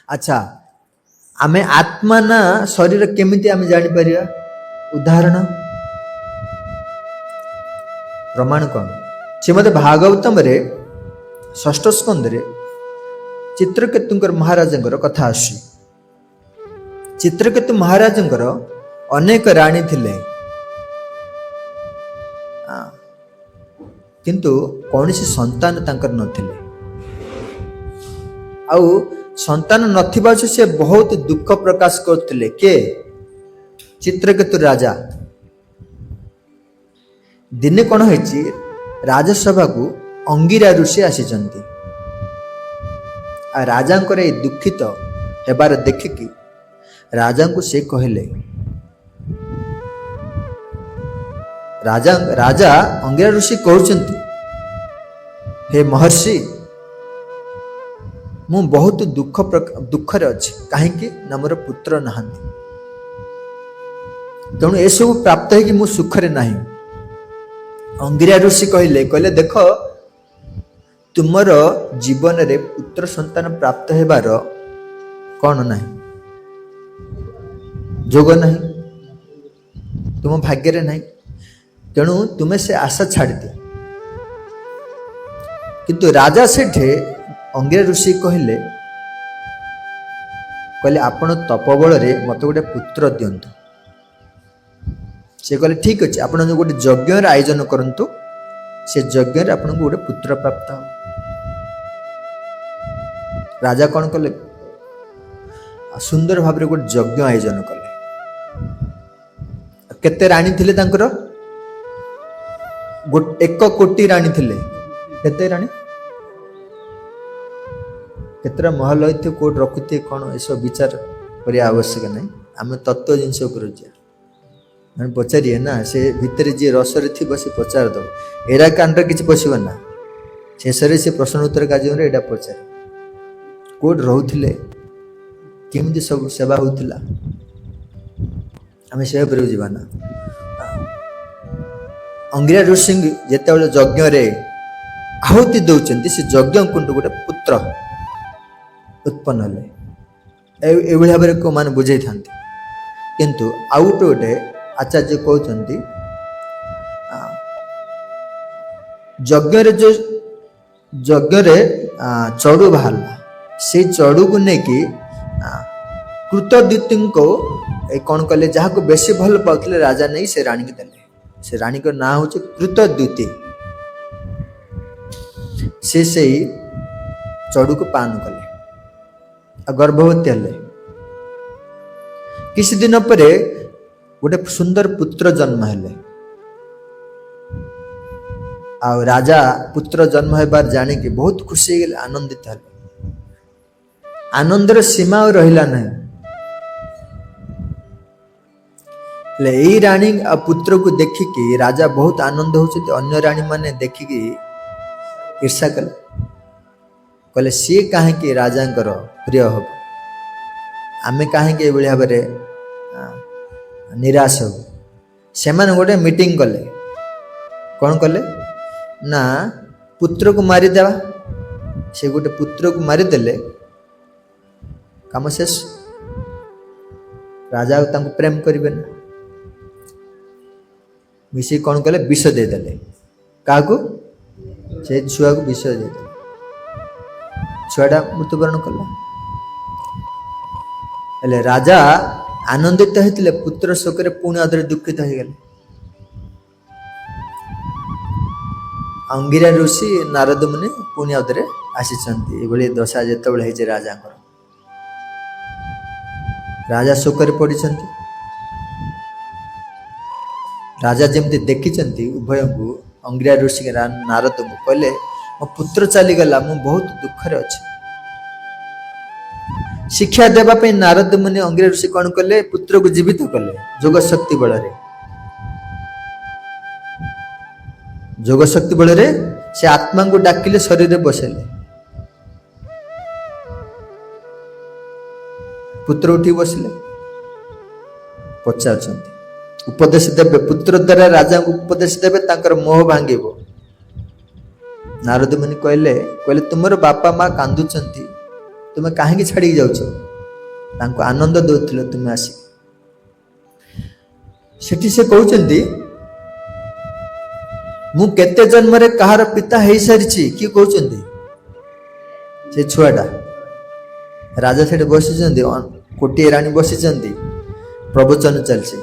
अच्छा आमे आत्मा ना शरीर केमिति आमे जानि परिया उदाहरण प्रमाण कौन श्रीमद भागवतम रे षष्ठ स्कंद रे चित्रकेतुंकर महाराजंकर कथा आसी चित्रकेतु महाराजंकर अनेक राणी थिले किंतु कौनसी संतान तांकर नथिले आउ संतान नथिबा से बहुत दुख प्रकाश करथिले के चित्रकेतु राजा दिने कौन होइछि राजसभा को अंगिरा ऋषि आसीचंती आ राजांकर ए दुखित हेबार देखिकी राजा को से कहले राजा अंगिरा ऋषि कहउचंती हे महर्षि मु बहुत दुख रे अछि काहे कि ना मोर पुत्र नहांती तेणु ए सब प्राप्त है कि मु सुख रे नाही अंगिरा ऋषि कहले देख तुमर जीवन रे पुत्र संतान प्राप्त हेबार कौन नाही जोग नाही तुम भाग्य रे नाही तेणु तुम्हें से आशा छाड़ दियो किंतु राजा सेठे अंगिरा ऋषि कहले आपण तपबल रे मत गोटे पुत्र दियंतु से कहले ठीक अच्छे आपण जो गोटे यज्ञ आयोजन करंतु से यज्ञ आपन को गोटे पुत्र प्राप्त हो राजा कौन कले सुंदर भाव गोटे यज्ञ आयोजन कले केते राणी थिले तांकर 1 कोटी राणी थिले केते राणी केतरा महल होते कोट रखुते कौन ऐसा विचार करिया आवश्यक नहीं आम तत्व जिनस मैंने पचारे ना से भितर जी रसरे थी से पचार दो एरा कांड किसी पशा ना शेष से प्रश्न उत्तर कार्य एटा पचारे कोट रोले केमती सब सेवा होता आम से जाना अंगिरा ऋषि जिते यज्ञ आहुति दौरान से यज्ञ कुंड गोटे पुत्र उत्पन्न हेले भाव को मान बुझे था किंतु आउ गोटे आचार्य कहते यज्ञ जो यज्ञ चढ़ू बाहर से चढ़ू को लेकिन कृतद्युति को कौन कले जहाँ को बेसी भल पाते राजा नहीं से राणी को देले से राणी का ना हूँ कृतद्युति से चढ़ू को पान कले गर्भवती हेले किसी दिन पर गोटे सुंदर पुत्र जन्म हेले आ राजा पुत्र जन्म हेबार जानी कि बहुत खुशी गले आनंदित हेले आनंदर सीमा रहिला नहीं ले एई रानी आ पुत्र को देखिकी राजा बहुत आनंद होचते अन्य रानी माने देखिकी ईर्षा कले कहले सी कहीं राजा प्रिय हम आमे कहीं भाव निराश हो से गोटे मीटिंग कले कौन कले ना पुत्र को मारिदेवा से गोटे पुत्र को मारिदेले काम शेष राजा प्रेम करेंगे ना मिसी कौन कले विष देदेले क्या से छुआ को विष देदेले छुआटा मृत्युवरण कला हेले राजा आनंदित होते पुत्र शोक पुणी अधरे दुखित हो गले अंगिरा ऋषि नारद मुनि पुणी अधरे आसी दशा जिते राजा राजा शोक पड़ी राजा जमती देखी उभय को अंगिरा ऋषि नारद को कहले मो पुत्र चलीगला मु बहुत दुख रे अच्छे शिक्षा देवाई नारद मुनि अंगिरा ऋषि कौन कले पुत्र को जीवित कले जोग शक्ति बल जोग शक्ति बल से आत्मा को डाकिले शरीर बसेले पुत्र उठी बसले पचार उपदेश देवे पुत्र द्वारा राजा को उपदेश देवे तांकर मोह भांगिबो नारद मुनि कहले तुमर बापा माँ कांदुचंती तुम कहीं छाड़ी जाऊछ तांको आनंद दौल तुम आसिक सेठी से कहते मु केते जन्म रे कहार पिता हो सारी किए कहते से छुआटा राजा से बसी कोटी राणी बसी प्रवचन चलছে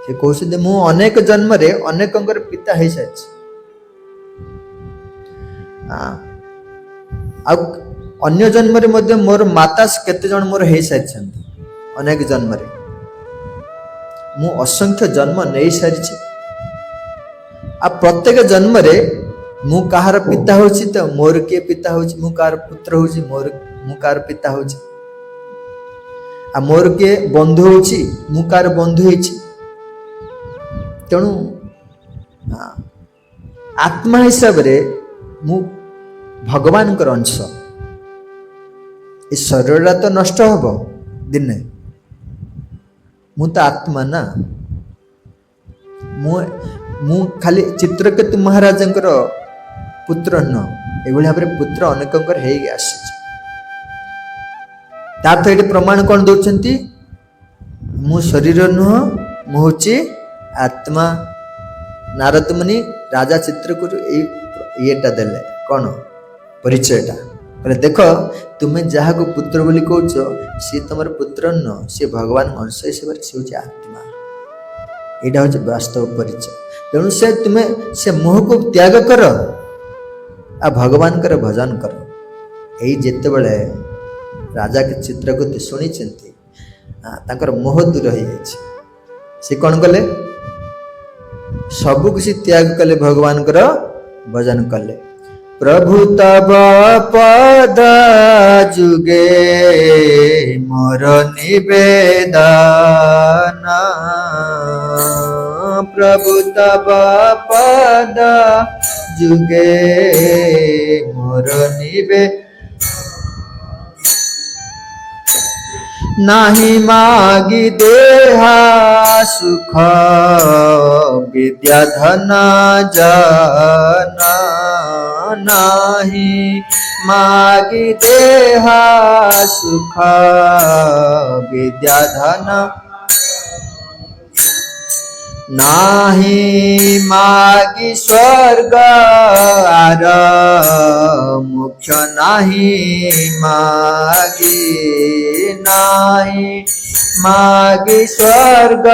से कहते मु अनेक जन्म रे अनेक पिता हो सारी अन्य जन्म रे मध्य मोर माता केते जन मोर हो सारी अनेक जन्म रे मु असंख्य जन्म नहीं सारी आ प्रत्येक जन्म रे मु कहार पिता होची तो मोर के पिता होची मु कहार पुत्र होची मोर मु कहार पिता होची आ मोर के बंधु होची मु कहार बंधु होची तेणु आत्मा हिसाब रे मु भगवान कर अंश ए शरीर तो नष्ट हबो दिने मु तो आत्मा ना मु खाली चित्रकेतु महाराज पुत्र न ये भाव पुत्र अनेक आस प्रमाण कौन दौरान मु शरीर नुह मुझे आत्मा नारद मुनि राजा चित्रकूट येटा देले कौन परिचयटा बोले देख तुम्हें जहाँ को पुत्र बोली कह सी तुम पुत्र न सी भगवान अंश हिसाब से हूँ आत्मा यहाँ हूँ वास्तव परिचय तेणु से तुम्हें से मोह को त्याग कर आ भगवान कर भजन कर यही जिते बड़े राजा के चित्रकूट शुणी मोह दूर हो सी कौन कले सबु किसी त्याग कले भगवान कर भजन कले प्रभु तब पद जुगे मोर निवेदन प्रभु तब पद जुगे मोर निवेदन नाही मागी देहा सुख विद्या धन जना नाही मागी देहा सुख विद्या धन नाही मागी स्वर्ग आर मुख्य नाही मागी नाही मागी स्वर्ग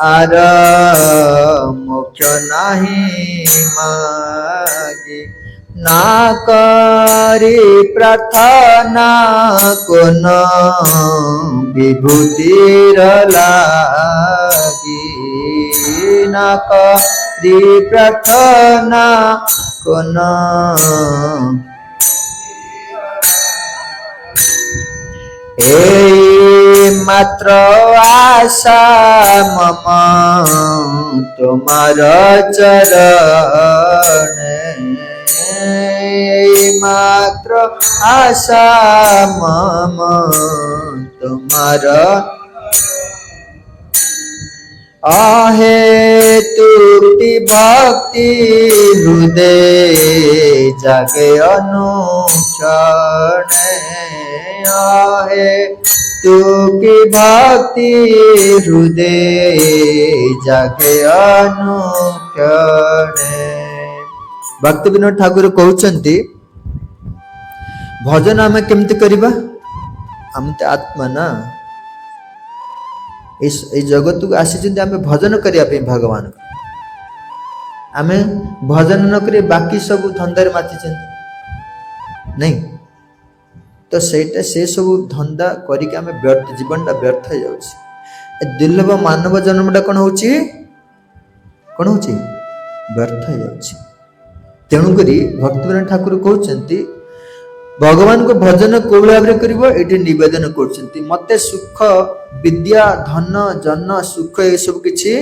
आर मुख्य नाही मागी ना करी प्रार्थना कोन विभूतिर लागी ना करी प्रार्थना कोन मात्र आशा मम तुमार चरण मात्र आशा मम तुमार आहे तुक्ति भक्ति हृदय जागे अनुक्षण आहे तुक्ति भक्ति हृदय जागे अनुक्षण भक्ति विनोद ठाकुर कहते भजन आम केमती करवा आम तो आत्मा ना जगत को आसी आम भजन करने भगवान आम भजन न कर बाकी सब धंदार माति नहीं तो सेटा से सब धंदा करके आम व्यर्थ जीवनटा व्यर्थ हो जाए दुर्लभ मानव जन्मटा कौन हो व्यर्थ हो जाए तेणुक भक्तिविनोद ठाकुर कहते भगवान को भजन को भाव कर निवेदन कर मते सुख विद्या धन जन सुख ये सब किसी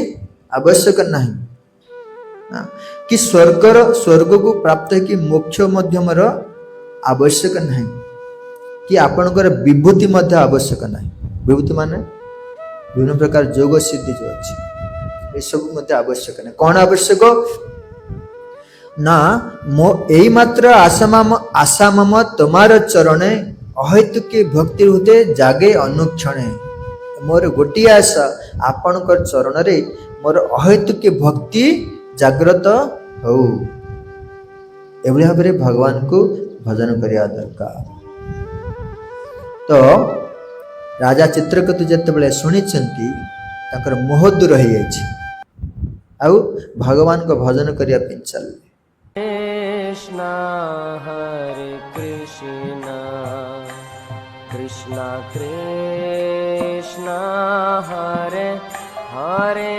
आवश्यक नहीं कि स्वर्ग को प्राप्त कि मोक्ष मध्यम आवश्यक नहीं कि आपणकर विभूति मध्य आवश्यक नहीं विभूति माने विभिन्न प्रकार जोग सिद्धि जो अच्छी ये सब मध्य आवश्यक नहीं कौन आवश्यक ना मो एई मात्र आशा मम तुम्हार चरणे अहेतुकी भक्ति होते जागे अनुक्षणे। मोर गोटी आशा आपणकर चरण रे मोर अहेतुकी भक्ति जागृत हो। एभली भाव में भगवान को भजन करिया दरकार। तो राजा चित्रकेतु जेतेबेले शुणिछंती ताकर मोह दूर हो जाइछि आउ भगवान को भजन करिया पिन चलले। कृष्ण हरे कृष्ण कृष्ण कृष्ण हरे हरे